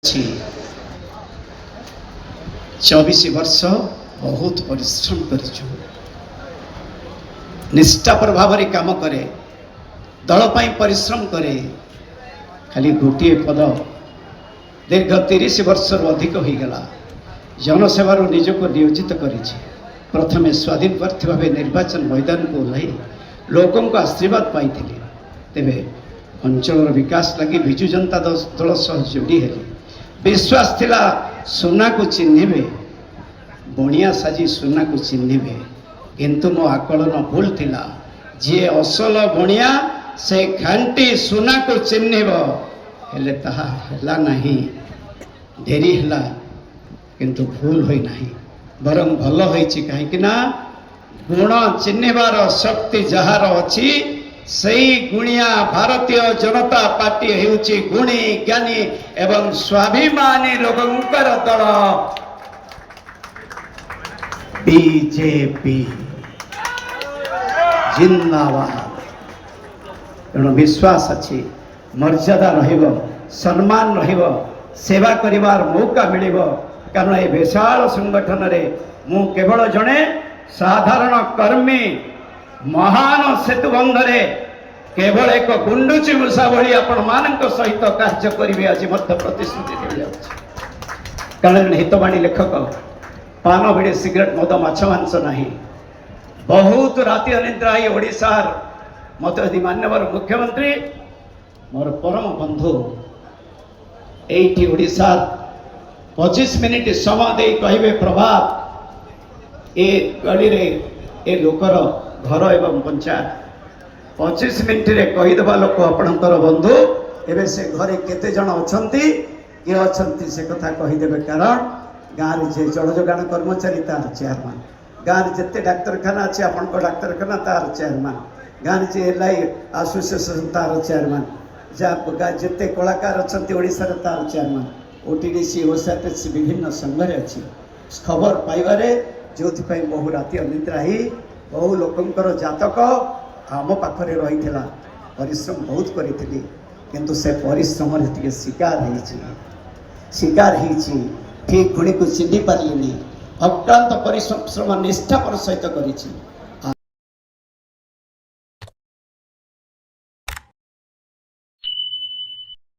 24 वर्ष बहुत परिश्रम कर निष्ठापर भाव काम करे दल परिश्रम करे खाली गोटे पद दीर्घ 30 वर्ष अधिक हो गला जनसेवार निजक नियोजित कर प्रथम स्वाधीन प्रार्थी भाव निर्वाचन मैदान को ओह्लाई लोकों आशीर्वाद पाई तेरे अंचल विकास लगी विजु जनता दल सह जोड़ी हेली विश्वास थिला सुना को चिन्हे बणिया साजी सुना को चिन्हे किंतु मो आकलन भूल थिला जी असल बणिया से खांटी सुना को चिन्ह हेले ताहा हेला नहीं डेरी हेला किंतु भूल होई नहीं बरं भल होईची काहेकि ना गुण चिन्हबार शक्ति जहार अछि सही गुणिया भारतीय जनता पार्टी हेउची गुणी ज्ञानी एवं स्वाभिमानी लोकंकर दल बीजेपी जिंदाबाद। तेणु विश्वास अच्छी मर्यादा रहिब सम्मान रहिब सेवा करिवार मौका मिलिब कारण ए विशाल संगठन रे मु केवल जणे साधारण कर्मी महान सेतुबंधरे केवल एक गुंडुची मूषा भली आपण मानक सहित कार्य करिवे आज मध्य प्रतिश्रुति दिया कारण हितवाणी लेखक पान बिड़े सिगरेट मद माछ मांस नहीं बहुत राति अनिद्रा ही ओडिशार मत यदि मान्यवर मुख्यमंत्री मोर परम बंधु एठी ओडिशार 25 मिनिट समय दे कहिबे प्रभात ए गली रे ए लोकर घर एवं पंचायत 25 मिनिट रे कहीदेवा लोक आपणकर बंधु एवं से घरे केते जन अछंती के अछंती से कथा कहीदेवे कारण गाँव रे जे जल जोगाण कर्मचारी तार चेयरमैन गाँव रे जेते डाक्तरखाना अच्छे आपणको डाक्तरखाना तार चेयरमैन गाँव रे जे एलआई एसोसिएशन तार चेयरमैन जहाँ जेते कलाकार अछंती ओडिसा रे तार चेयरमैन ओटीडीसी ओसाटेसी विभिन्न संघरे अच्छी खबर पाइबारे जो बहु राति अनिद्रा ही बहु लोकंकर जातक आम पाखरे रही परिश्रम बहुत करी किंतु से परिश्रम शिकार ठीक गुणी को चिन्ह पारे अक्लांत परिश्रम निष्ठापर सहित करी